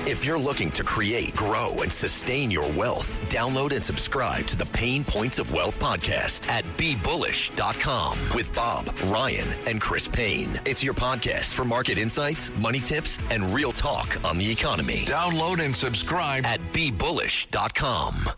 If you're looking to create, grow, and sustain your wealth, download and subscribe to the Pain Points of Wealth podcast at BeBullish.com with Bob, Ryan, and Chris Payne. It's your podcast for market insights, money tips, and real talk on the economy. Download and subscribe at BeBullish.com.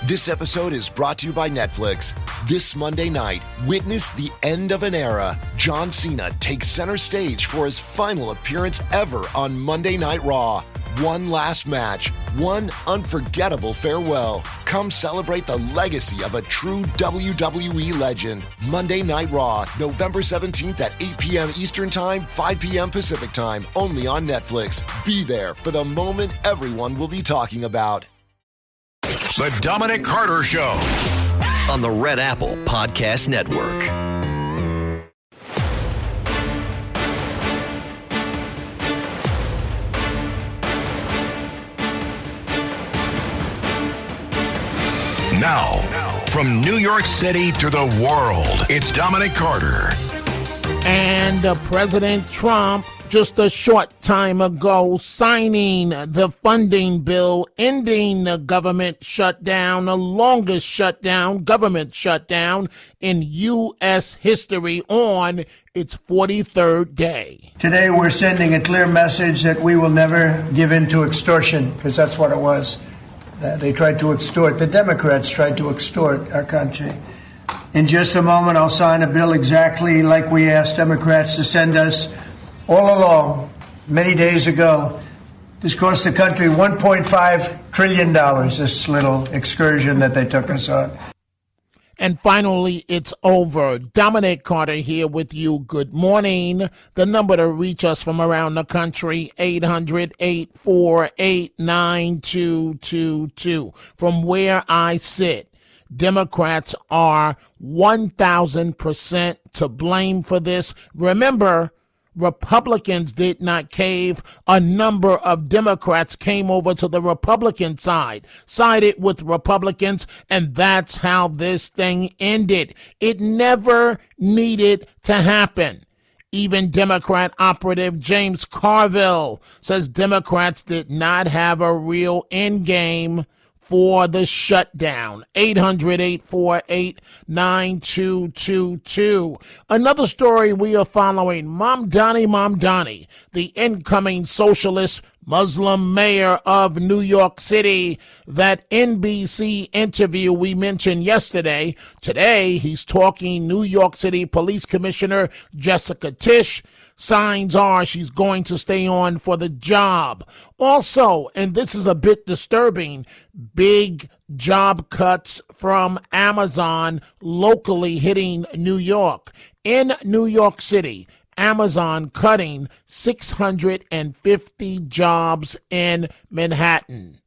This episode is brought to you by Netflix. This Monday night, witness the end of an era. John Cena takes center stage for his final appearance ever on Monday Night Raw. One last match, one unforgettable farewell. Come celebrate the legacy of a true WWE legend. Monday Night Raw, November 17th at 8 p.m. Eastern Time, 5 p.m. Pacific Time, only on Netflix. Be there for the moment everyone will be talking about. The Dominic Carter Show on the Red Apple Podcast Network. Now, from New York City to the world, it's Dominic Carter. And President Trump, just a short time ago, signing the funding bill, ending the government shutdown, the longest government shutdown in U.S. history on its 43rd day. Today we're sending a clear message that we will never give in to extortion, because that's what it was. They tried to extort, the Democrats tried to extort our country. In just a moment, I'll sign a bill exactly like we asked Democrats to send us all along, many days ago. This cost the country $1.5 trillion, this little excursion that they took us on. And finally, it's over. Dominic Carter here with you. Good morning. The number to reach us from around the country, 800-848-9222. From where I sit, Democrats are 1,000% to blame for this. Remember, Republicans did not cave. A number of Democrats came over to the Republican side, sided with Republicans, and that's how this thing ended. It never needed to happen. Even Democrat operative James Carville says Democrats did not have a real end game for the shutdown. 800-848-9222. Another story we are following. Mamdani, the incoming socialist Muslim mayor of New York City. That NBC interview we mentioned yesterday. Today, he's talking New York City Police Commissioner Jessica Tisch. Signs are she's going to stay on for the job. Also, and this is a bit disturbing, big job cuts from Amazon locally hitting New York. In New York City, Amazon cutting 650 jobs in Manhattan.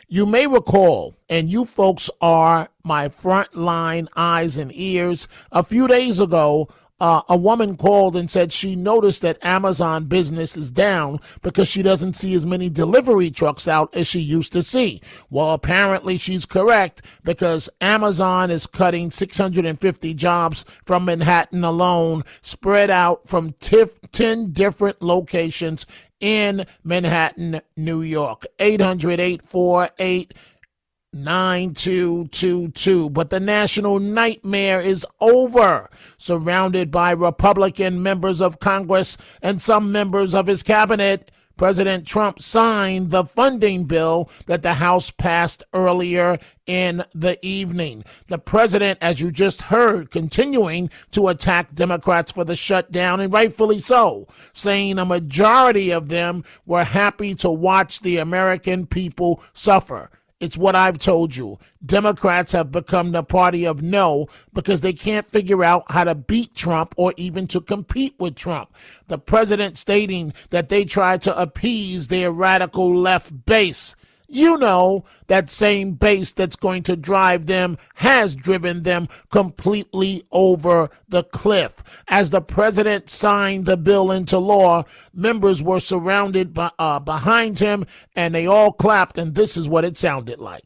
You may recall, and you folks are my frontline eyes and ears, a few days ago, a woman called and said she noticed that Amazon business is down because she doesn't see as many delivery trucks out as she used to see. Well, apparently she's correct, because Amazon is cutting 650 jobs from Manhattan alone, spread out from 10 different locations in Manhattan, New York. 800-848-9222. But the national nightmare is over. Surrounded by Republican members of Congress and some members of his cabinet, President Trump signed the funding bill that the House passed earlier in the evening. The president, as you just heard, continuing to attack Democrats for the shutdown, and rightfully so, saying a majority of them were happy to watch the American people suffer. It's what I've told you. Democrats have become the party of no because they can't figure out how to beat Trump or even to compete with Trump. The president stating that they try to appease their radical left base. You know, that same base that's going to drive them has driven them completely over the cliff. As the president signed the bill into law, members were surrounded behind him, and they all clapped, and this is what it sounded like.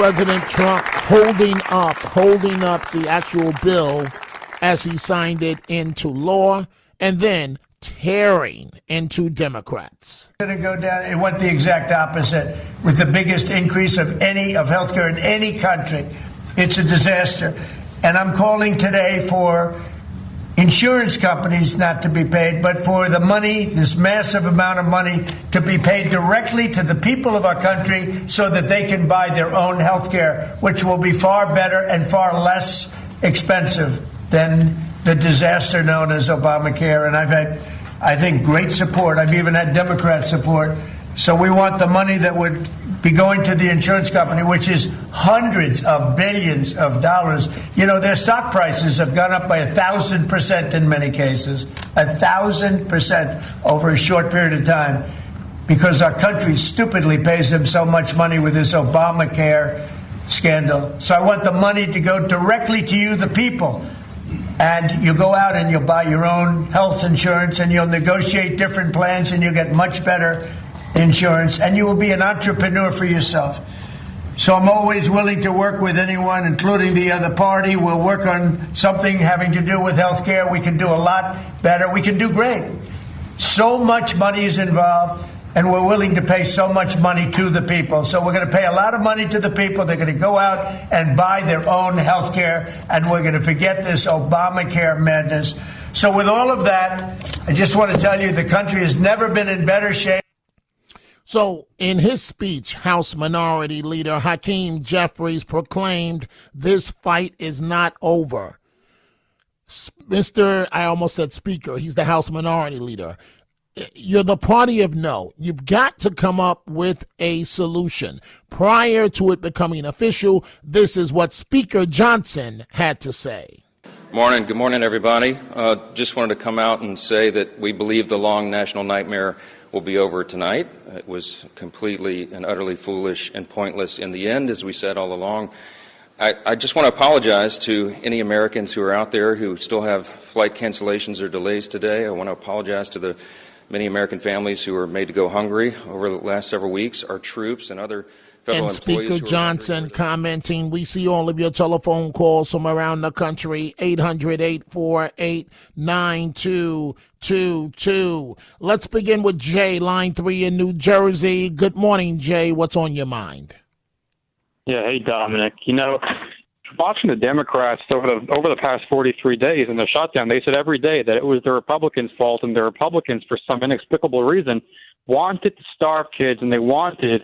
President Trump holding up the actual bill as he signed it into law, and then tearing into Democrats. It's going to go down. It went the exact opposite with the biggest increase of healthcare in any country. It's a disaster. And I'm calling today for insurance companies not to be paid, but for the money, this massive amount of money, to be paid directly to the people of our country so that they can buy their own health care, which will be far better and far less expensive than the disaster known as Obamacare. And I've had, I think, great support. I've even had Democrat support. So we want the money that would be going to the insurance company, which is hundreds of billions of dollars. You know, their stock prices have gone up by 1,000% in many cases, 1,000% over a short period of time, because our country stupidly pays them so much money with this Obamacare scandal. So I want the money to go directly to you, the people. And you go out and you'll buy your own health insurance and you'll negotiate different plans and you'll get much better insurance, and you will be an entrepreneur for yourself. So I'm always willing to work with anyone, including the other party. We'll work on something having to do with health care. We can do a lot better. We can do great. So much money is involved, and we're willing to pay so much money to the people. So we're going to pay a lot of money to the people. They're going to go out and buy their own health care, and we're going to forget this Obamacare madness. So with all of that, I just want to tell you the country has never been in better shape. So in his speech, House Minority Leader Hakeem Jeffries proclaimed this fight is not over. I almost said Speaker, he's the House Minority Leader. You're the party of no. You've got to come up with a solution. Prior to it becoming official, this is what Speaker Johnson had to say. Good morning, everybody. Just wanted to come out and say that we believe the long national nightmare will be over tonight. It was completely and utterly foolish and pointless in the end, as we said all along. I just want to apologize to any Americans who are out there who still have flight cancellations or delays today. I want to apologize to the many American families who were made to go hungry over the last several weeks, our troops and other federal and employees. Speaker Johnson commenting, we see all of your telephone calls from around the country, 800-848-9222. Let's begin with Jay, line 3 in New Jersey. Good morning, Jay. What's on your mind? Yeah, hey, Dominic. You know, watching the Democrats over the past 43 days in the shutdown, they said every day that it was the Republicans' fault, and the Republicans, for some inexplicable reason, wanted to starve kids, and they wanted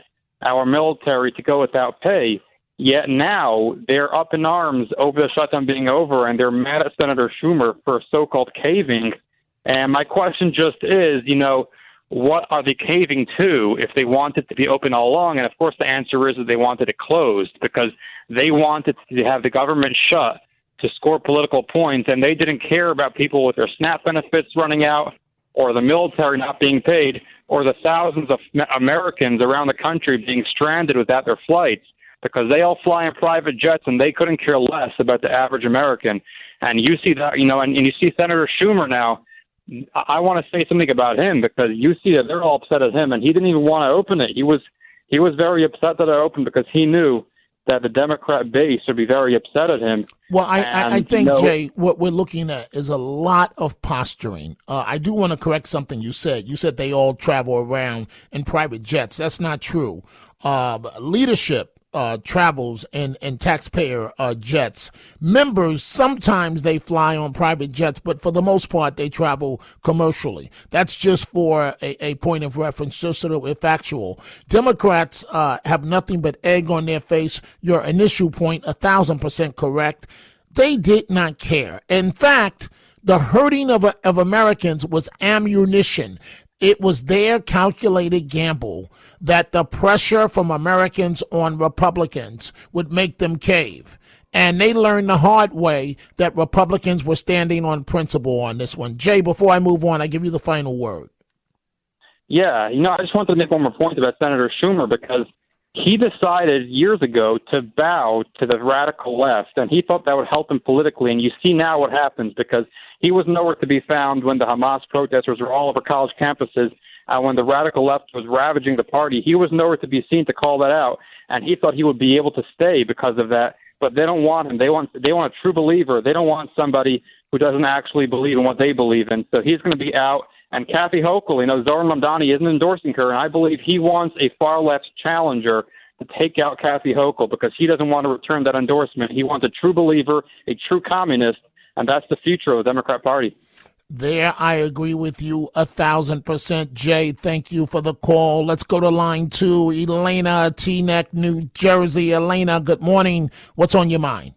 our military to go without pay. Yet now they're up in arms over the shutdown being over, and they're mad at Senator Schumer for so-called caving. And my question just is, you know, what are they caving to if they want it to be open all along? And, of course, the answer is that they wanted it closed because they wanted to have the government shut to score political points, and they didn't care about people with their SNAP benefits running out or the military not being paid or the thousands of Americans around the country being stranded without their flights because they all fly in private jets and they couldn't care less about the average American. And you see that, you know, and you see Senator Schumer now. I want to say something about him because you see that they're all upset at him, and he didn't even want to open it. He was very upset that it opened because he knew that the Democrat base would be very upset at him. Well, I think, Jay, what we're looking at is a lot of posturing. I do want to correct something you said. You said they all travel around in private jets. That's not true. Leadership travels in taxpayer jets. Members, sometimes they fly on private jets, but for the most part, they travel commercially. That's just for a point of reference, just so that we're factual. Democrats have nothing but egg on their face. Your initial point, 1,000% correct. They did not care. In fact, the hurting of Americans was ammunition. It was their calculated gamble that the pressure from Americans on Republicans would make them cave. And they learned the hard way that Republicans were standing on principle on this one. Jay, before I move on, I give you the final word. Yeah, you know, I just wanted to make one more point about Senator Schumer because he decided years ago to bow to the radical left, and he thought that would help him politically. And you see now what happens because he was nowhere to be found when the Hamas protesters were all over college campuses when the radical left was ravaging the party. He was nowhere to be seen to call that out, and he thought he would be able to stay because of that. But they don't want him. They want a true believer. They don't want somebody who doesn't actually believe in what they believe in. So he's going to be out. And Kathy Hochul, Zohran Mamdani isn't endorsing her, and I believe he wants a far-left challenger to take out Kathy Hochul because he doesn't want to return that endorsement. He wants a true believer, a true communist, and that's the future of the Democrat Party. There, I agree with you 1,000%. Jay, thank you for the call. Let's go to line 2. Elena, Teaneck, New Jersey. Elena, good morning. What's on your mind?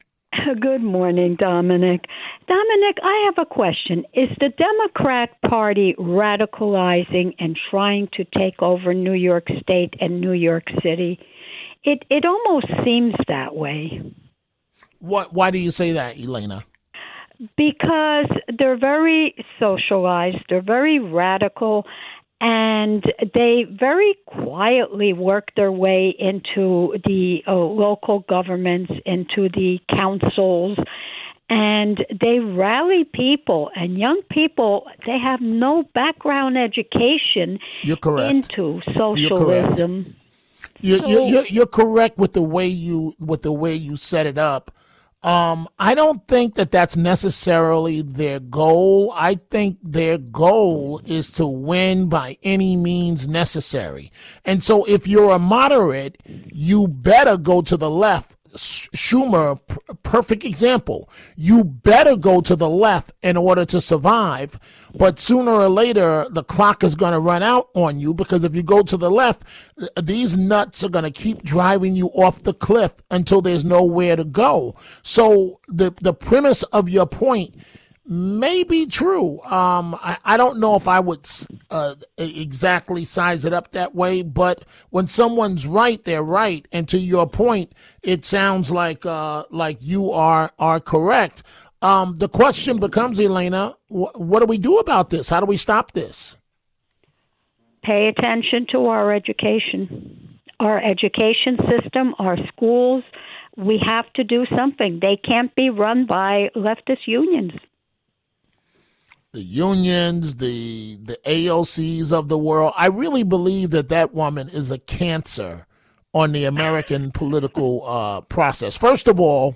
Good morning, Dominic. Dominic, I have a question. Is the Democrat Party radicalizing and trying to take over New York State and New York City? It almost seems that way. Why do you say that, Elena? Because they're very socialized, they're very radical, and they very quietly work their way into the local governments, into the councils, and they rally people. And young people, they have no background education into socialism. You're correct with the way you set it up. I don't think that that's necessarily their goal. I think their goal is to win by any means necessary. And so if you're a moderate, you better go to the left. Schumer, perfect example. You better go to the left in order to survive. But sooner or later, the clock is going to run out on you, because if you go to the left, these nuts are going to keep driving you off the cliff until there's nowhere to go. So the premise of your point may be true. I don't know if I would exactly size it up that way, but when someone's right, they're right. And to your point, it sounds like you are correct. The question becomes, Elena, what do we do about this? How do we stop this? Pay attention to our education system, our schools. We have to do something. They can't be run by leftist unions. The unions, the AOCs of the world. I really believe that woman is a cancer on the American political process. First of all,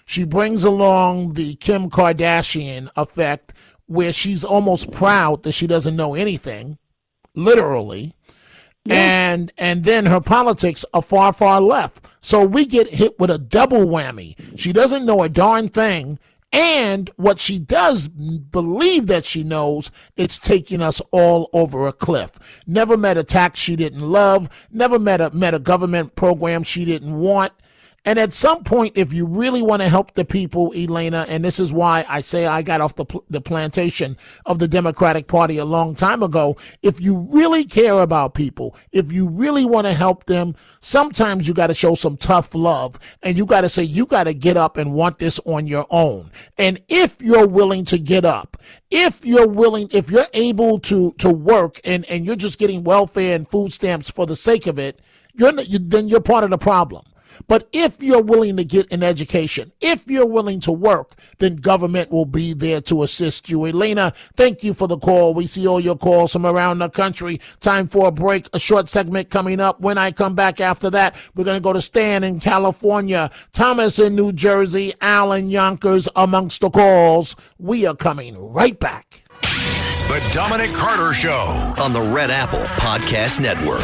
she brings along the Kim Kardashian effect, where she's almost proud that she doesn't know anything, literally. Yeah. And then her politics are far, far left. So we get hit with a double whammy. She doesn't know a darn thing. And what she does believe that she knows, it's taking us all over a cliff. Never met a tax she didn't love. Never met a government program she didn't want. And at some point, if you really want to help the people, Elena, and this is why I say I got off the plantation of the Democratic Party a long time ago, if you really care about people, if you really want to help them, sometimes you got to show some tough love, and you got to say you got to get up and want this on your own. And if you're willing to get up, if you're able to work and you're just getting welfare and food stamps for the sake of it, then you're part of the problem. But if you're willing to get an education, if you're willing to work, then government will be there to assist you. Elena, thank you for the call. We see all your calls from around the country. Time for a break, a short segment coming up. When I come back after that, we're going to go to Stan in California, Thomas in New Jersey, Al in Yonkers amongst the calls. We are coming right back. The Dominic Carter Show on the Red Apple Podcast Network.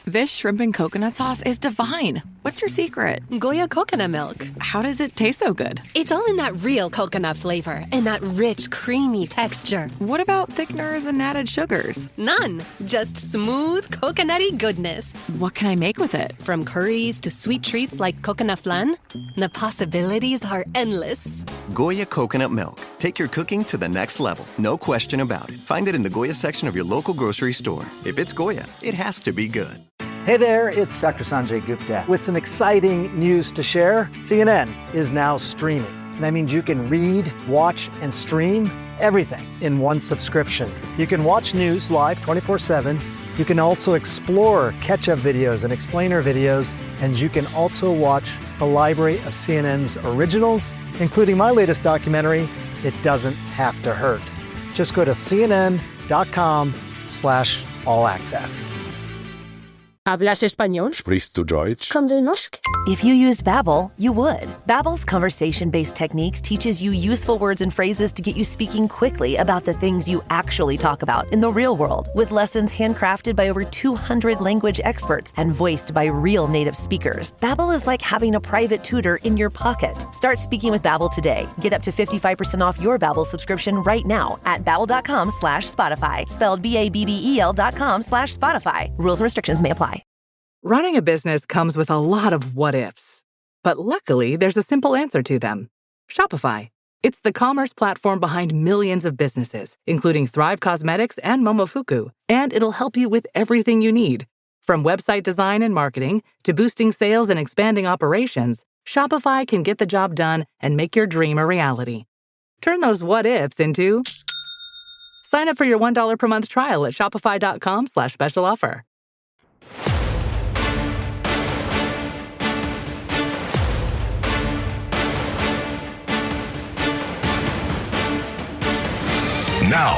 This shrimp and coconut sauce is divine. What's your secret? Goya coconut milk. How does it taste so good? It's all in that real coconut flavor and that rich, creamy texture. What about thickeners and added sugars? None. Just smooth, coconutty goodness. What can I make with it? From curries to sweet treats like coconut flan, the possibilities are endless. Goya coconut milk. Take your cooking to the next level. No question about it. Find it in the Goya section of your local grocery store. If it's Goya, it has to be good. Hey there, it's Dr. Sanjay Gupta with some exciting news to share. CNN is now streaming. That means you can read, watch, and stream everything in one subscription. You can watch news live 24/7. You can also explore catch-up videos and explainer videos. And you can also watch a library of CNN's originals, including my latest documentary, It Doesn't Have to Hurt. Just go to cnn.com/streaming Babbel.com/all access. ¿Hablas español? Sprichst du Deutsch? Kann du noch? If you used Babbel, you would. Babbel's conversation-based techniques teaches you useful words and phrases to get you speaking quickly about the things you actually talk about in the real world, with lessons handcrafted by over 200 language experts and voiced by real native speakers. Babbel is like having a private tutor in your pocket. Start speaking with Babbel today. Get up to 55% off your Babbel subscription right now at babbel.com/Spotify. Spelled BABBEL.com/Spotify. Rules and restrictions may apply. Running a business comes with a lot of what-ifs. But luckily, there's a simple answer to them. Shopify. It's the commerce platform behind millions of businesses, including Thrive Cosmetics and Momofuku. And it'll help you with everything you need. From website design and marketing to boosting sales and expanding operations, Shopify can get the job done and make your dream a reality. Turn those what-ifs into... Sign up for your $1 per month trial at shopify.com/special offer. Now,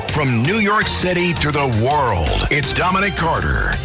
from New York City to the world, it's Dominic Carter.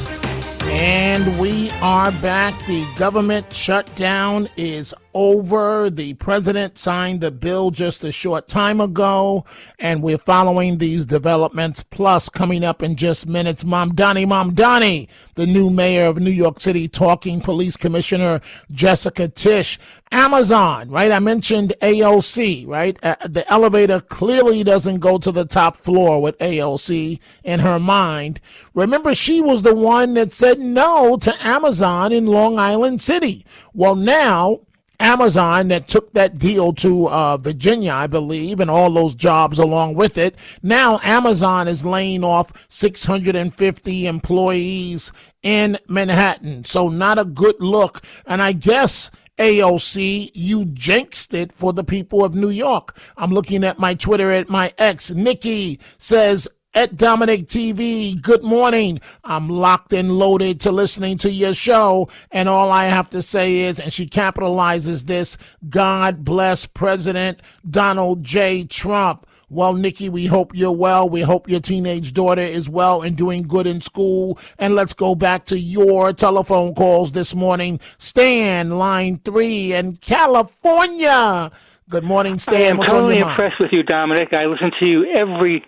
And we are back. The government shutdown is over. The president signed the bill just a short time ago, and we're following these developments. Plus, coming up in just minutes, Mom Donnie, the new mayor of New York City, talking Police Commissioner Jessica Tisch. Amazon, right? I mentioned AOC, right? The elevator clearly doesn't go to the top floor with AOC in her mind. Remember, she was the one that said no to Amazon in Long Island City. Well, now Amazon, that took that deal to Virginia, I believe, and all those jobs along with it. Now Amazon is laying off 650 employees in Manhattan. So not a good look. And I guess, AOC, you jinxed it for the people of New York. I'm looking at my Twitter at my ex. Nikki says, at Dominic TV, good morning. I'm locked and loaded to listening to your show. And all I have to say is, and she capitalizes this, God bless President Donald J. Trump. Well, Nikki, we hope you're well. We hope your teenage daughter is well and doing good in school. And let's go back to your telephone calls this morning. Stan, line 3 in California. Good morning, Stan. I am What's totally on your mind? impressed with you, Dominic. I listen to you every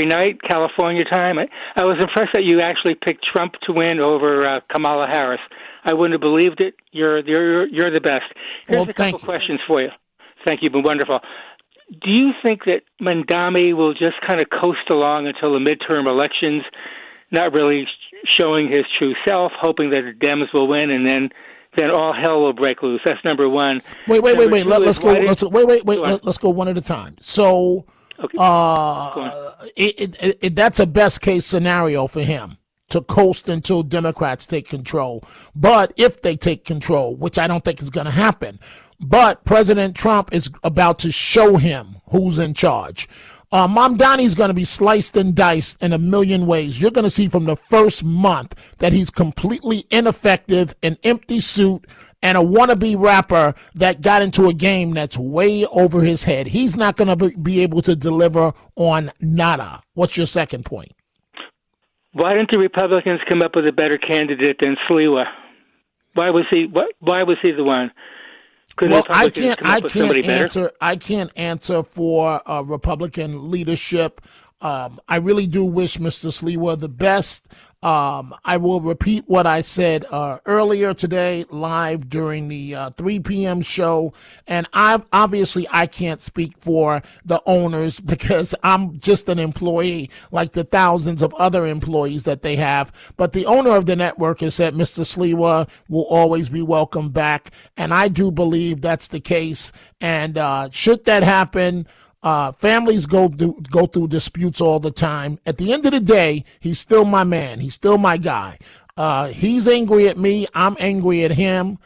night, California time. I was impressed that you actually picked Trump to win over Kamala Harris. I wouldn't have believed it. You're the best. Here's a couple questions for you. Thank you. Been wonderful. Do you think that Mandami will just kind of coast along until the midterm elections, not really showing his true self, hoping that the Dems will win, and then all hell will break loose? That's number one. Wait. Let's go one at a time. So, okay. That's a best case scenario for him, to coast until Democrats take control. But if they take control, which I don't think is going to happen, but President Trump is about to show him who's in charge. Mom Donnie's going to be sliced and diced in a million ways. You're going to see from the first month that he's completely ineffective, an empty suit, and a wannabe rapper that got into a game that's way over his head. He's not going to be able to deliver on nada. What's your second point? Why didn't the Republicans come up with a better candidate than Sliwa? Why was he the one? Well, I can't answer for Republican leadership. I really do wish Mr. Sliwa the best. I will repeat what I said earlier today live during the 3 p.m. show. And I can't speak for the owners because I'm just an employee like the thousands of other employees that they have. But the owner of the network has said Mr. Sliwa will always be welcome back. And I do believe that's the case. And should that happen, families go through disputes all the time. At the end of the day, he's still my man. He's still my guy. He's angry at me. I'm angry at him.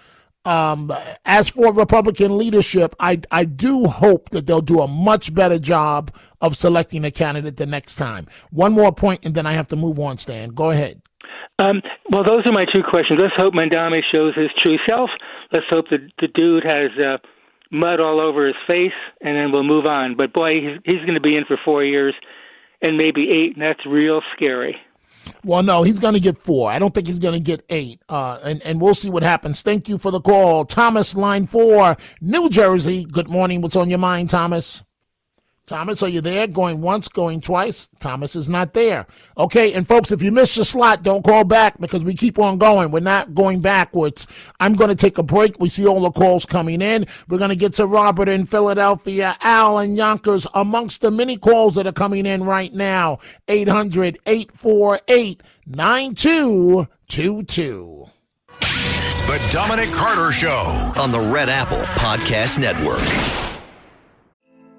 As for Republican leadership, I do hope that they'll do a much better job of selecting a candidate the next time. One more point, and then I have to move on, Stan. Go ahead. Well, those are my two questions. Let's hope Mandami shows his true self. Let's hope the dude has mud all over his face, and then we'll move on. But boy, he's going to be in for 4 years, and maybe 8, and that's real scary. Well, no, he's going to get 4. I don't think he's going to get 8. And we'll see what happens. Thank you for the call. Thomas, line 4, New Jersey. Good morning. What's on your mind, Thomas? Thomas, are you there? Going once, going twice? Thomas is not there. Okay, and folks, if you missed your slot, don't call back because we keep on going. We're not going backwards. I'm going to take a break. We see all the calls coming in. We're going to get to Robert in Philadelphia, Al in Yonkers, amongst the many calls that are coming in right now. 800-848-9222. The Dominic Carter Show on the Red Apple Podcast Network.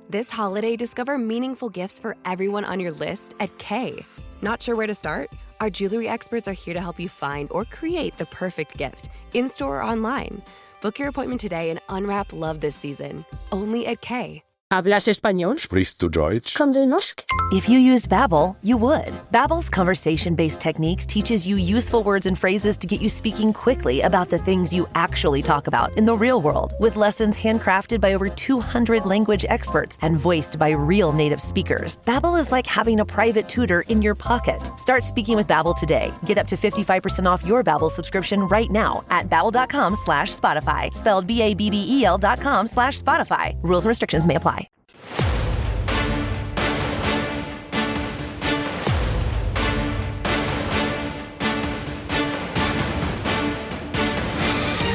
This holiday, discover meaningful gifts for everyone on your list at Kay. Not sure where to start? Our jewelry experts are here to help you find or create the perfect gift, in-store or online. Book your appointment today and unwrap love this season. Only at Kay. ¿Hablas español? Sprichst du Deutsch? Kann du Norsk? If you used Babbel, you would. Babbel's conversation-based techniques teaches you useful words and phrases to get you speaking quickly about the things you actually talk about in the real world, with lessons handcrafted by over 200 language experts and voiced by real native speakers. Babbel is like having a private tutor in your pocket. Start speaking with Babbel today. Get up to 55% off your Babbel subscription right now at babbel.com/Spotify. Spelled BABBEL.com/Spotify. Rules and restrictions may apply.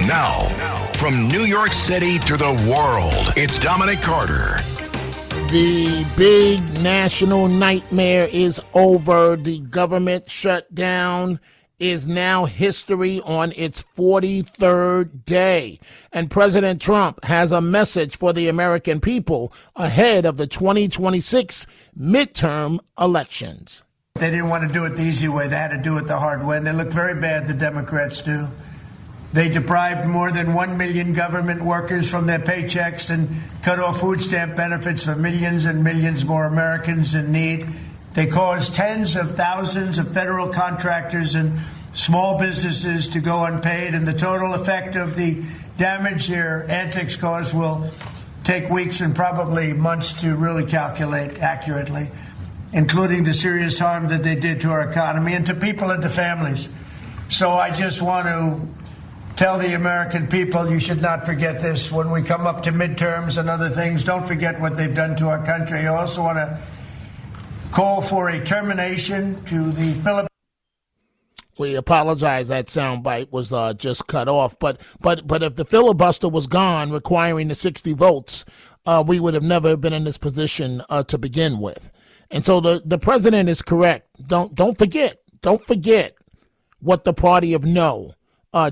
Now, from New York City to the world, it's Dominic Carter. The big national nightmare is over. The government shutdown is now history on its 43rd day. And President Trump has a message for the American people ahead of the 2026 midterm elections. They didn't want to do it the easy way. They had to do it the hard way. And they look very bad, the Democrats do. They deprived more than 1 million government workers from their paychecks and cut off food stamp benefits for millions and millions more Americans in need. They caused tens of thousands of federal contractors and small businesses to go unpaid, and the total effect of the damage their antics caused will take weeks and probably months to really calculate accurately, including the serious harm that they did to our economy and to people and to families. So I just want to tell the American people, you should not forget this when we come up to midterms and other things. Don't forget what they've done to our country. I also want to call for a termination to the Philippines. We apologize. That soundbite was just cut off. But if the filibuster was gone, requiring the 60 votes, we would have never been in this position to begin with. And so the president is correct. Don't forget what the party of no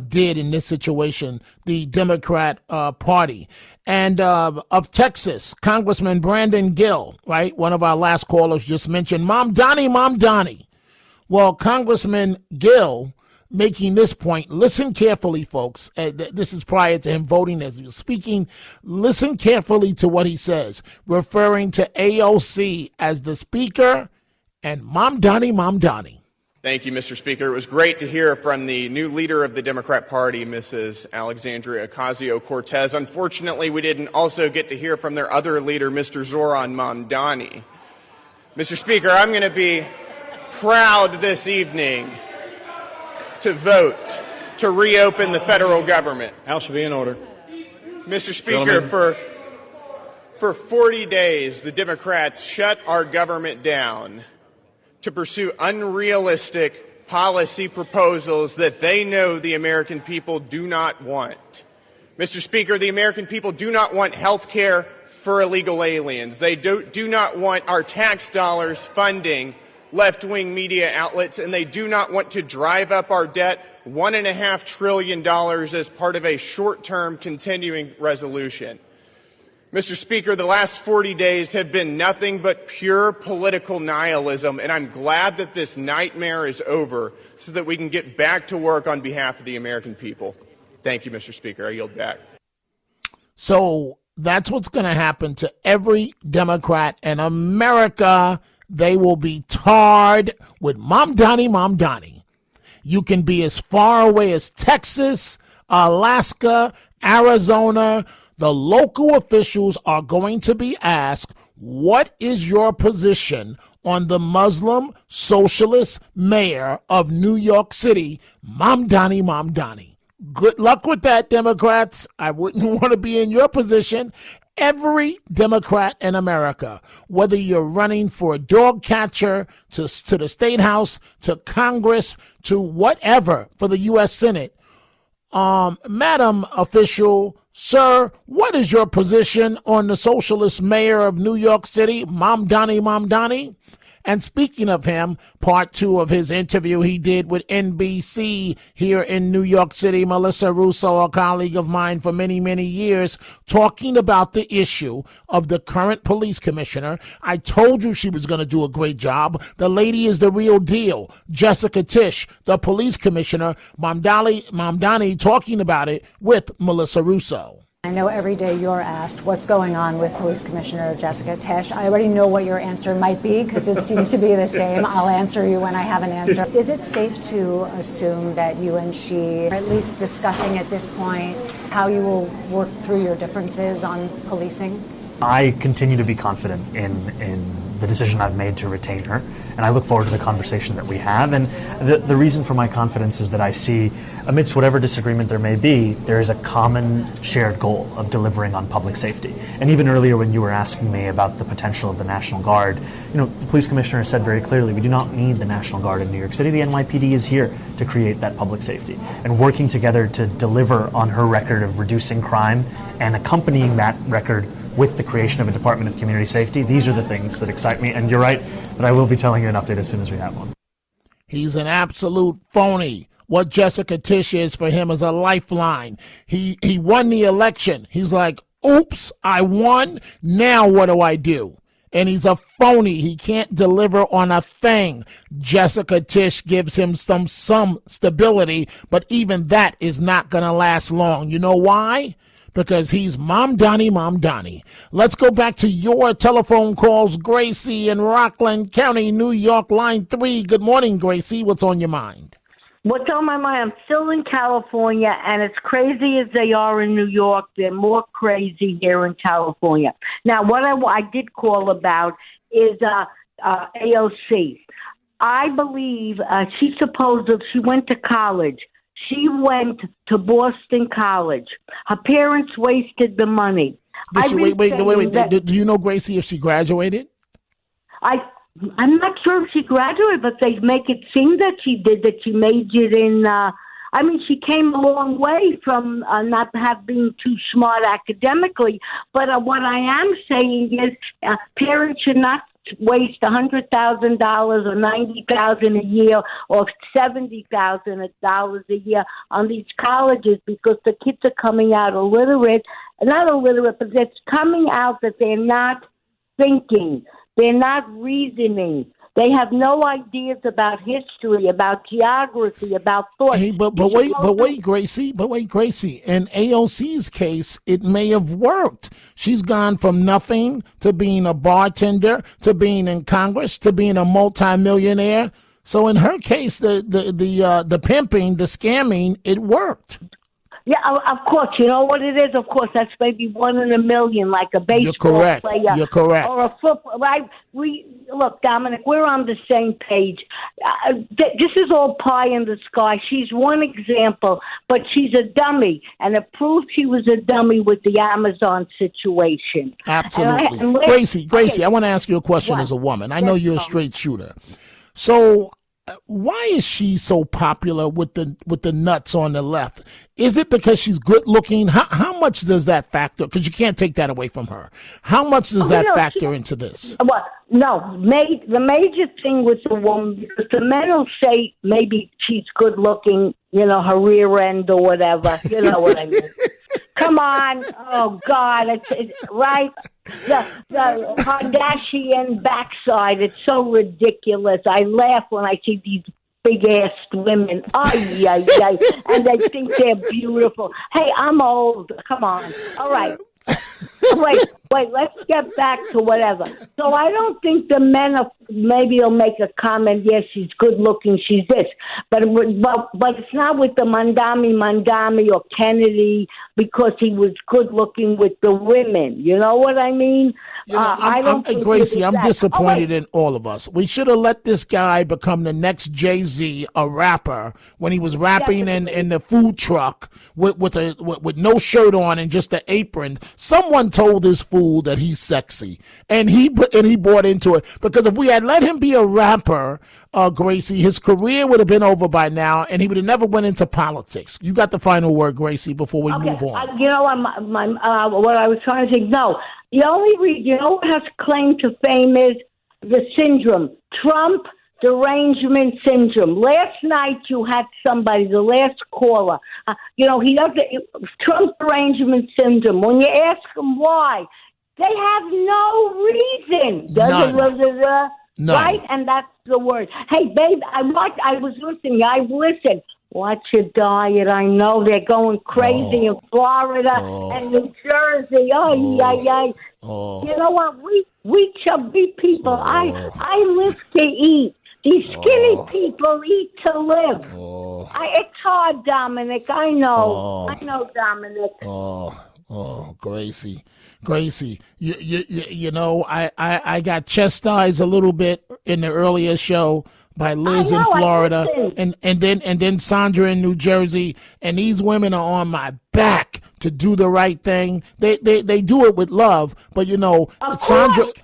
did in this situation, the Democrat Party. And of Texas, Congressman Brandon Gill, right? One of our last callers just mentioned, Mom Donnie. Well, Congressman Gill making this point, listen carefully, folks. This is prior to him voting as he was speaking. Listen carefully to what he says, referring to AOC as the speaker and Mom Donnie. Thank you, Mr. Speaker. It was great to hear from the new leader of the Democrat Party, Mrs. Alexandria Ocasio-Cortez. Unfortunately, we didn't also get to hear from their other leader, Mr. Zoran Mamdani. Mr. Speaker, I'm going to be proud this evening to vote to reopen the federal government. House should be in order. Mr. Speaker, for 40 days, the Democrats shut our government down to pursue unrealistic policy proposals that they know the American people do not want. Mr. Speaker, the American people do not want health care for illegal aliens. They do not want our tax dollars funding left-wing media outlets, and they do not want to drive up our debt $1.5 trillion as part of a short-term continuing resolution. Mr. Speaker, the last 40 days have been nothing but pure political nihilism, and I'm glad that this nightmare is over so that we can get back to work on behalf of the American people. Thank you, Mr. Speaker. I yield back. So that's what's going to happen to every Democrat in America. They will be tarred with Mom Donnie. You can be as far away as Texas, Alaska, Arizona. The local officials are going to be asked, what is your position on the Muslim socialist mayor of New York City, Mamdani. Good luck with that, Democrats. I wouldn't want to be in your position. Every Democrat in America, whether you're running for a dog catcher, to the State House, to Congress, to whatever, for the U.S. Senate, Madam Official, sir, what is your position on the socialist mayor of New York City, Mamdani? And speaking of him, part 2 of his interview he did with NBC here in New York City, Melissa Russo, a colleague of mine for many, many years, talking about the issue of the current police commissioner. I told you she was going to do a great job. The lady is the real deal. Jessica Tisch, the police commissioner, Mamdani talking about it with Melissa Russo. I know every day you're asked what's going on with Police Commissioner Jessica Tisch. I already know what your answer might be because it seems to be the same. I'll answer you when I have an answer. Is it safe to assume that you and she are at least discussing at this point how you will work through your differences on policing? I continue to be confident in the decision I've made to retain her, and I look forward to the conversation that we have. And the reason for my confidence is that I see, amidst whatever disagreement there may be, there is a common shared goal of delivering on public safety. And even earlier when you were asking me about the potential of the National Guard, the police commissioner said very clearly, we do not need the National Guard in New York City. The NYPD is here to create that public safety. And working together to deliver on her record of reducing crime and accompanying that record with the creation of a Department of Community Safety, these are the things that excite me. And you're right, but I will be telling you an update as soon as we have one. He's an absolute phony. What Jessica Tisch is for him is a lifeline. He won the election. He's like, oops, I won. Now what do I do? And he's a phony. He can't deliver on a thing. Jessica Tisch gives him some stability, but even that is not going to last long. You know why? Because he's Mamdani. Let's go back to your telephone calls. Gracie in Rockland County, New York, line 3. Good morning, Gracie. What's on your mind? What's on my mind? I'm still in California, and as crazy as they are in New York, they're more crazy here in California. Now, what I did call about is AOC. I believe she went to college. She went to Boston College. Her parents wasted the money. Wait. Do you know, Gracie, if she graduated? I'm not sure if she graduated, but they make it seem that she did, that she majored in... she came a long way from not being too smart academically. But what I am saying is parents should not waste $100,000 or $90,000 a year or $70,000 a year on these colleges because the kids are coming out not illiterate, but it's coming out that they're not thinking, they're not reasoning. They have no ideas about history, about geography, about thought. Hey, but wait, Gracie. In AOC's case, it may have worked. She's gone from nothing to being a bartender, to being in Congress, to being a multimillionaire. So in her case, the pimping, the scamming, it worked. Yeah, of course. You know what it is? Of course, that's maybe 1 in a million, like a baseball player. You're correct. Or a football, right? Look, Dominic, we're on the same page. This is all pie in the sky. She's one example, but she's a dummy, and it proved she was a dummy with the Amazon situation. Absolutely. Gracie, I want to ask you a question as a woman. I know you're a straight shooter. So why is she so popular with the nuts on the left? Is it because she's good looking? How much does that factor? Because you can't take that away from her. How much does that factor into this? Well, no, the major thing with the woman, because the men will say maybe she's good looking, her rear end or whatever. You know what I mean? Come on. Oh, God. It's right. The Kardashian backside. It's so ridiculous. I laugh when I see these big-assed women. And they think they're beautiful. Hey, I'm old. Come on. All right. Wait. Wait, let's get back to whatever. So I don't think the men are, maybe they'll make a comment, yes, she's good looking, she's this. But it's not with the Mandami or Kennedy because he was good looking with the women. You know what I mean? I don't think Gracie, I'm disappointed in all of us. We should have let this guy become the next Jay-Z, a rapper, when he was rapping in the food truck with no shirt on and just an apron. Someone told this fool that he's sexy, and he bought into it. Because if we had let him be a rapper, Gracie, his career would have been over by now, and he would have never went into politics. You got the final word, Gracie, before we move on. What I was trying to say, no. The only reason, you know what has claim to fame is the syndrome. Trump derangement syndrome. Last night you had somebody, the last caller, he does Trump derangement syndrome. When you ask them why, they have no reason. None. Right? And that's the word. Hey, babe, I was listening. I've listened. Watch your diet. I know they're going crazy in Florida and New Jersey. You know what? We chubby people. I live to eat. These skinny people eat to live. It's hard, Dominic. I know. I know, Dominic. Gracie, you know, I got chastised a little bit in the earlier show by Liz in Florida and then Sandra in New Jersey, and these women are on my back to do the right thing. They do it with love, but you know,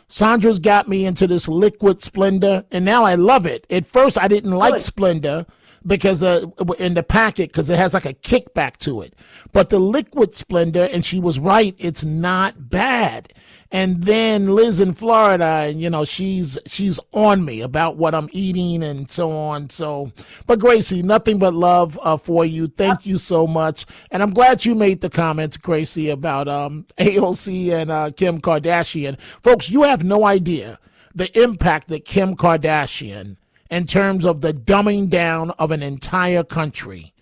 Sandra's got me into this liquid Splenda, and now I love it. At first I didn't like Splenda because in the packet, because it has like a kickback to it. But the liquid Splenda, and she was right, it's not bad. And then Liz in Florida, and you know, she's on me about what I'm eating and so on. So, but Gracie, nothing but love for you. Thank you so much. And I'm glad you made the comments, Gracie, about AOC and Kim Kardashian. Folks, you have no idea the impact that Kim Kardashian, in terms of the dumbing down of an entire country.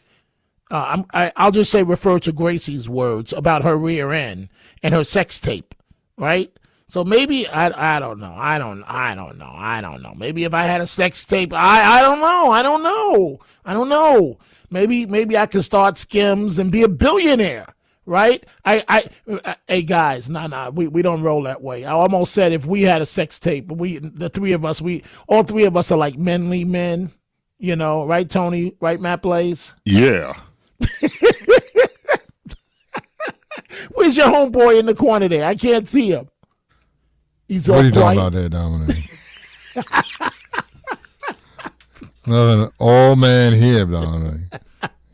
I'll just say refer to Gracie's words about her rear end and her sex tape. Right? So maybe I don't know. I don't know. Maybe if I had a sex tape, I don't know. Maybe I could start Skims and be a billionaire. Right? Hey guys, we don't roll that way. I almost said if we had a sex tape, all three of us are like manly men, you know, right, Tony? Right, Matt Blaze? Yeah. Where's your homeboy in the corner there? I can't see him. He's what are you talking about there, Dominic? Nothing all man here, Dominic.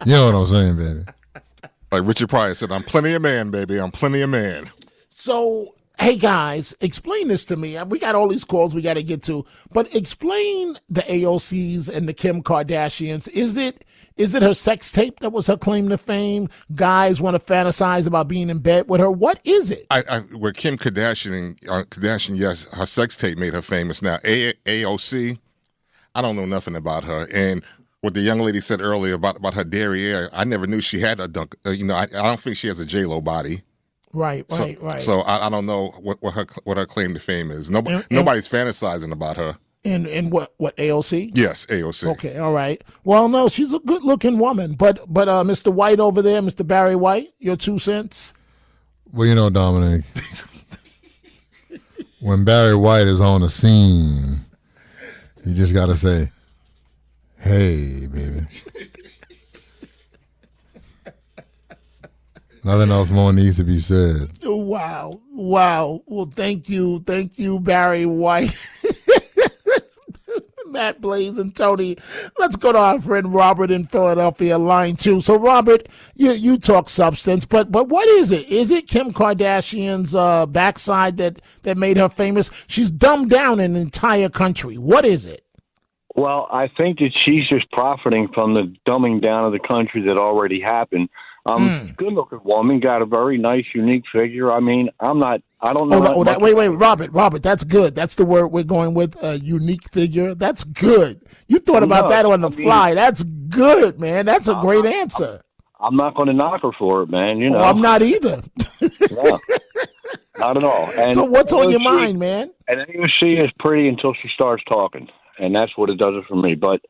You know what I'm saying, baby. Like Richard Pryor said, I'm plenty of man, baby. I'm plenty of man. So, hey, guys, explain this to me. We got all these calls we got to get to, but explain the AOCs and the Kim Kardashians. Is it her sex tape that was her claim to fame? Guys want to fantasize about being in bed with her. What is it? With Kim Kardashian, yes, her sex tape made her famous. Now, AOC, I don't know nothing about her. And what the young lady said earlier about her derriere, I never knew she had a dunk. I don't think she has a J-Lo body. Right. So I don't know what her claim to fame is. Nobody's fantasizing about her. And what AOC? Yes, AOC. Okay, all right. Well, no, she's a good-looking woman, but Mr. White over there, Mr. Barry White, your 2 cents? Well, you know, Dominic, when Barry White is on the scene, you just got to say, hey, baby. Nothing else more needs to be said. Wow. Well, thank you, Barry White. Matt Blaze and Tony. Let's go to our friend Robert in Philadelphia, line 2. So, Robert, you talk substance, but what is it? Is it Kim Kardashian's backside that made her famous? She's dumbed down an entire country. What is it? Well, I think that she's just profiting from the dumbing down of the country that already happened. Good-looking woman, got a very nice, unique figure. I mean, I don't know. Wait, Robert, that's good. That's the word we're going with, unique figure. That's good. You thought about that on the fly. That's good, man. That's a great answer. I'm not going to knock her for it, man. You know. I'm not either. Yeah. Not at all. And so what's on your AOC mind, man? And AOC is pretty until she starts talking, and that's what it does it for me. But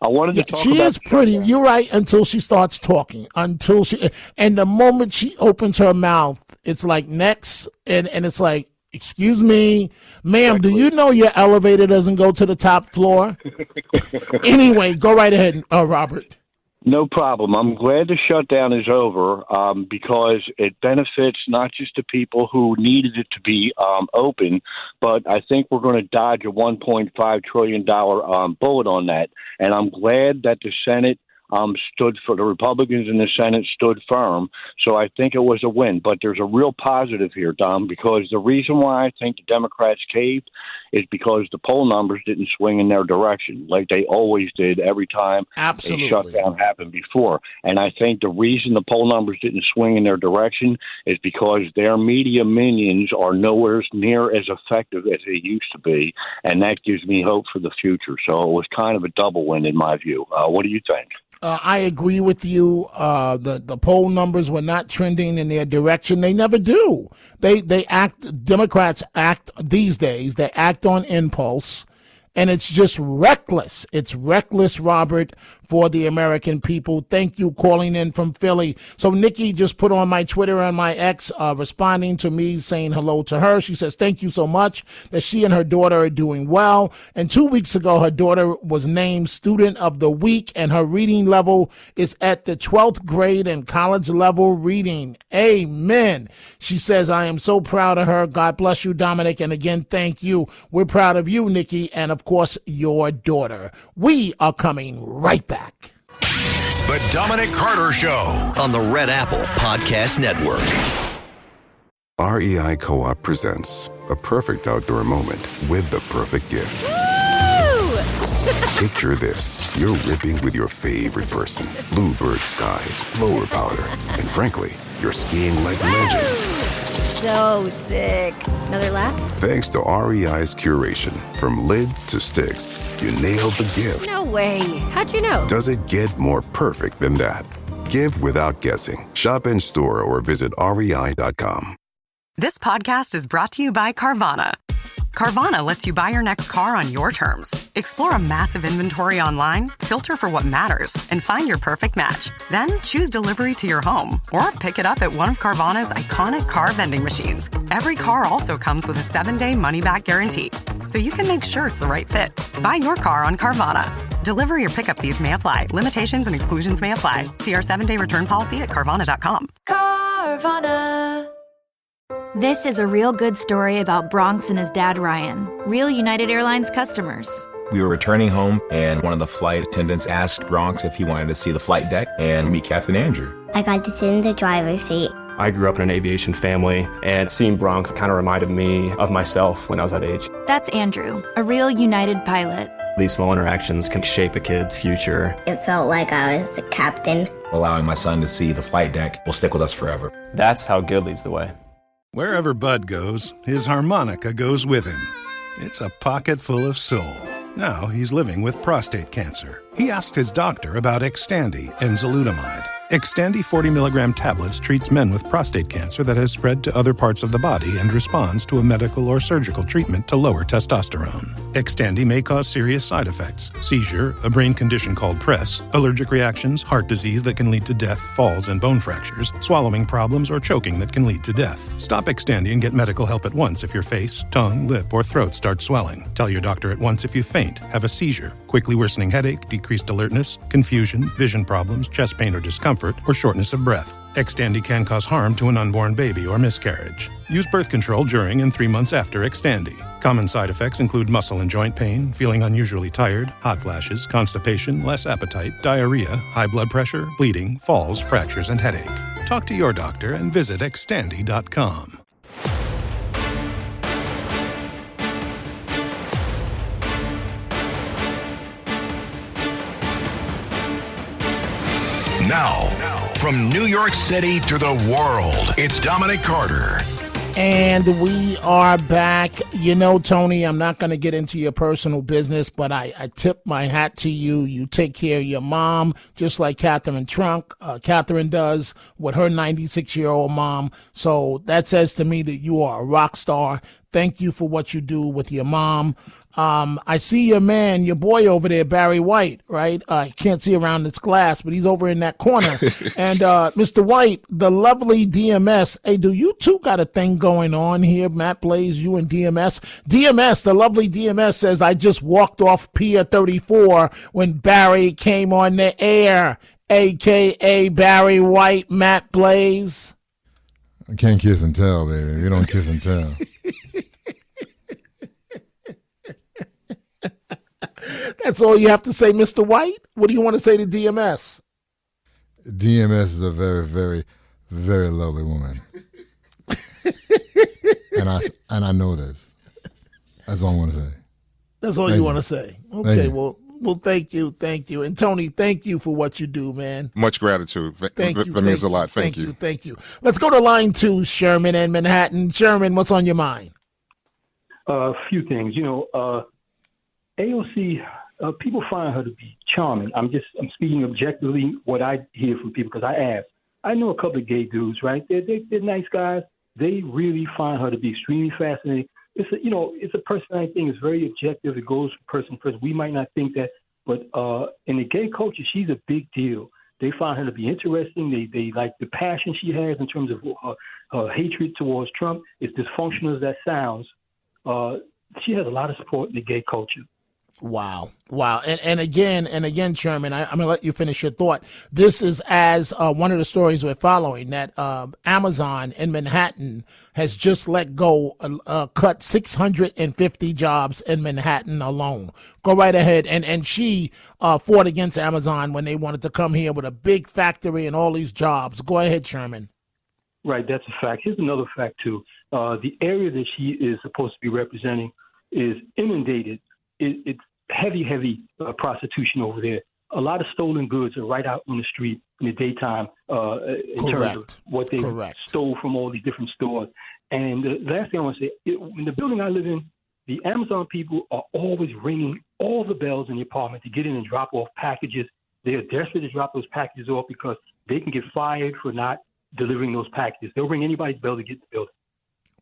I wanted to talk she about... is pretty. You're right, until she starts talking. And the moment she opens her mouth, it's like next, and it's like, excuse me, ma'am, do you know your elevator doesn't go to the top floor? Anyway, go right ahead, Robert. No problem. I'm glad the shutdown is over because it benefits not just the people who needed it to be open, but I think we're going to dodge a $1.5 trillion bullet on that. And I'm glad that the Senate stood for the Republicans in the Senate stood firm. So I think it was a win. But there's a real positive here, Dom, because the reason why I think the Democrats caved is because the poll numbers didn't swing in their direction like they always did every time a shutdown happened before. And I think the reason the poll numbers didn't swing in their direction is because their media minions are nowhere near as effective as they used to be. And that gives me hope for the future. So it was kind of a double win in my view. What do you think? I agree with you. The poll numbers were not trending in their direction. They never do. Democrats act these days. They act on impulse, and it's just reckless. It's reckless, Robert, for the American people. Thank you calling in from Philly. So Nikki just put on my Twitter and my ex responding to me saying hello to her. She says, thank you so much that she and her daughter are doing well. And 2 weeks ago, her daughter was named Student of the Week, and her reading level is at the 12th grade and college level reading. Amen. She says, I am so proud of her. God bless you, Dominic. And again, thank you. We're proud of you, Nikki, and of course, your daughter. We are coming right back. The Dominic Carter Show on the Red Apple Podcast Network. REI Co-op presents a perfect outdoor moment with the perfect gift. Picture this. You're ripping with your favorite person. Bluebird skies, blower powder, and frankly, you're skiing like legends. So sick. Another lap? Thanks to REI's curation, from lid to sticks, you nailed the gift. No way. How'd you know? Does it get more perfect than that? Give without guessing. Shop in store or visit REI.com. This podcast is brought to you by Carvana. Carvana lets you buy your next car on your terms. Explore a massive inventory online, filter for what matters, and find your perfect match. Then choose delivery to your home or pick it up at one of Carvana's iconic car vending machines. Every car also comes with a 7-day money-back guarantee, so you can make sure it's the right fit. Buy your car on Carvana. Delivery or pickup fees may apply. Limitations and exclusions may apply. See our 7-day return policy at Carvana.com. Carvana. This is a real good story about Bronx and his dad, Ryan. Real United Airlines customers. We were returning home, and one of the flight attendants asked Bronx if he wanted to see the flight deck and meet Captain Andrew. I got to sit in the driver's seat. I grew up in an aviation family, and seeing Bronx kind of reminded me of myself when I was that age. That's Andrew, a real United pilot. These small interactions can shape a kid's future. It felt like I was the captain. Allowing my son to see the flight deck will stick with us forever. That's how good leads the way. Wherever Bud goes, his harmonica goes with him. It's a pocket full of soul. Now he's living with prostate cancer. He asked his doctor about Xtandi and enzalutamide. Xtandi 40 milligram tablets treats men with prostate cancer that has spread to other parts of the body and responds to a medical or surgical treatment to lower testosterone. Xtandi may cause serious side effects: seizure, a brain condition called PRESS, allergic reactions, heart disease that can lead to death, falls and bone fractures, swallowing problems, or choking that can lead to death. Stop Xtandi and get medical help at once if your face, tongue, lip, or throat start swelling. Tell your doctor at once if you faint, have a seizure, quickly worsening headache, decreased alertness, confusion, vision problems, chest pain or discomfort, or shortness of breath. Xtandi can cause harm to an unborn baby or miscarriage. Use birth control during and 3 months after Xtandi. Common side effects include muscle and joint pain, feeling unusually tired, hot flashes, constipation, less appetite, diarrhea, high blood pressure, bleeding, falls, fractures, and headache. Talk to your doctor and visit Xtandi.com. Now, from New York City to the world, it's Dominic Carter. And we are back. You know, Tony, I'm not going to get into your personal business, but I tip my hat to you. You take care of your mom, just like Catherine Catherine does with her 96-year-old mom. So that says to me that you are a rock star. Thank you for what you do with your mom. I see your man, your boy over there, Barry White, right? I can't see around this glass, but he's over in that corner. And Mr. White, the lovely DMS. Hey, do you two got a thing going on here? Matt Blaze, you and DMS. DMS, the lovely DMS says, I just walked off Pier 34 when Barry came on the air, a.k.a. Barry White, Matt Blaze. I can't kiss and tell, baby. We don't kiss and tell. That's all you have to say, Mr. White? What do you want to say to DMS? DMS is a very, very, very lovely woman. and I know this. That's all I want to say. That's all you want to say. Okay, well, thank you. And Tony, thank you for what you do, man. Much gratitude. Thank you. That means a lot. Thank you. Thank you. Let's go to line 2, Sherman in Manhattan. Sherman, what's on your mind? A few things. AOC, people find her to be charming. I'm speaking objectively what I hear from people because I asked. I know a couple of gay dudes, right? They're nice guys. They really find her to be extremely fascinating. It's a personality thing. It's very objective. It goes from person to person. We might not think that, but in the gay culture, she's a big deal. They find her to be interesting. They like the passion she has in terms of her hatred towards Trump. As dysfunctional as that sounds, she has a lot of support in the gay culture. Wow. And again, Sherman, I'm going to let you finish your thought. This is as one of the stories we're following, that Amazon in Manhattan has just let go, cut 650 jobs in Manhattan alone. Go right ahead. And she fought against Amazon when they wanted to come here with a big factory and all these jobs. Go ahead, Sherman. Right, that's a fact. Here's another fact, too. The area that she is supposed to be representing is inundated. It's heavy prostitution over there. A lot of stolen goods are right out on the street in the daytime in terms of what they stole from all these different stores. And the last thing I want to say, in the building I live in, the Amazon people are always ringing all the bells in the apartment to get in and drop off packages. They are desperate to drop those packages off because they can get fired for not delivering those packages. They'll ring anybody's bell to get in the building.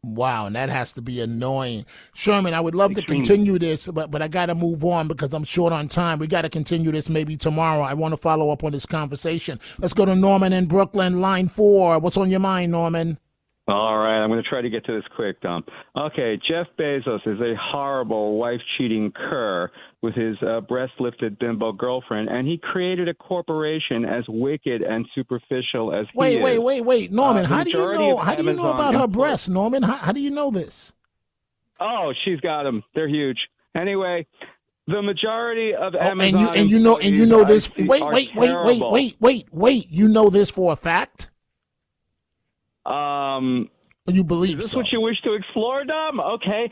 Wow, and that has to be annoying. Sherman, I would love to continue this, but I got to move on because I'm short on time. We got to continue this maybe tomorrow. I want to follow up on this conversation. Let's go to Norman in Brooklyn, line 4. What's on your mind, Norman? All right, I'm going to try to get to this quick, Dom. Okay, Jeff Bezos is a horrible wife-cheating cur with his breast-lifted bimbo girlfriend, and he created a corporation as wicked and superficial as he is. Wait, Norman, how do you know about her breasts, Norman? How do you know this? Oh, she's got them. They're huge. Anyway, the majority of Amazon and you know this. Wait. You know this for a fact? You believe is this so? What you wish to explore, Dom? Okay.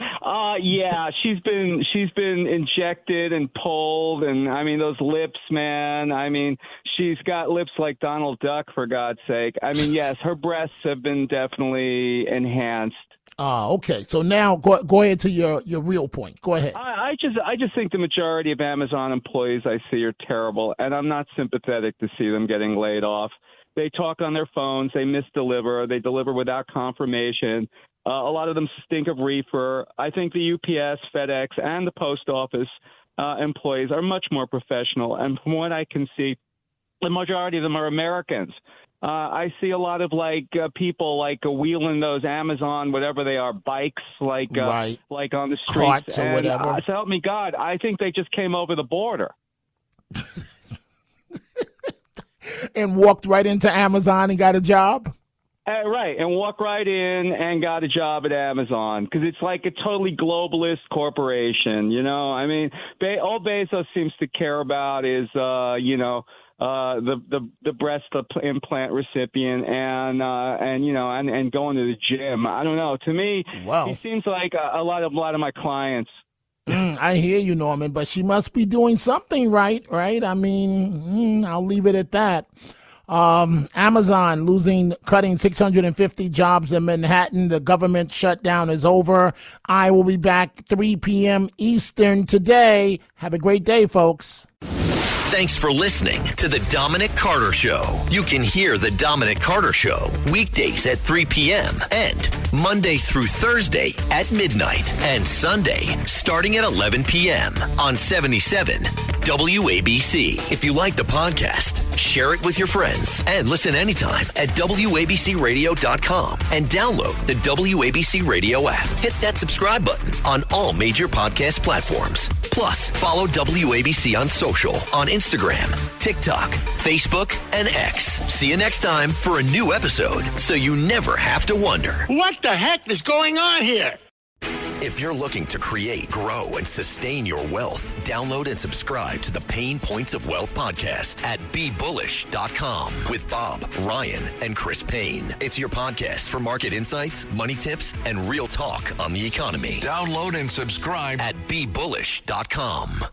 Yeah, she's been injected and pulled, and I mean those lips, man. I mean, she's got lips like Donald Duck, for God's sake. I mean, yes, her breasts have been definitely enhanced. Okay. So now go ahead to your real point. Go ahead. I just think the majority of Amazon employees I see are terrible, and I'm not sympathetic to see them getting laid off. They talk on their phones. They misdeliver. They deliver without confirmation. A lot of them stink of reefer. I think the UPS, FedEx, and the post office employees are much more professional. And from what I can see, the majority of them are Americans. I see a lot of people wheeling those Amazon, whatever they are, bikes, like on the streets. Carts or whatever. So help me God, I think they just came over the border. And walked right into Amazon and got a job? Right, and walked right in and got a job at Amazon because it's like a totally globalist corporation, you know? I mean, all Bezos seems to care about is, the breast implant recipient and going to the gym. I don't know. To me, he seems like a lot of my clients. I hear you, Norman, but she must be doing something right? I mean, I'll leave it at that. Amazon cutting 650 jobs in Manhattan. The government shutdown is over. I will be back 3 p.m. Eastern today. Have a great day, folks. Thanks for listening to The Dominic Carter Show. You can hear The Dominic Carter Show weekdays at 3 p.m. and Monday through Thursday at midnight and Sunday starting at 11 p.m. on 77 WABC. If you like the podcast, share it with your friends and listen anytime at WABCRadio.com and download the WABC Radio app. Hit that subscribe button on all major podcast platforms. Plus, follow WABC on social on Instagram, TikTok, Facebook, and X. See you next time for a new episode so you never have to wonder, what the heck is going on here? If you're looking to create, grow, and sustain your wealth, download and subscribe to the Pain Points of Wealth podcast at BeBullish.com with Bob, Ryan, and Chris Payne. It's your podcast for market insights, money tips, and real talk on the economy. Download and subscribe at BeBullish.com.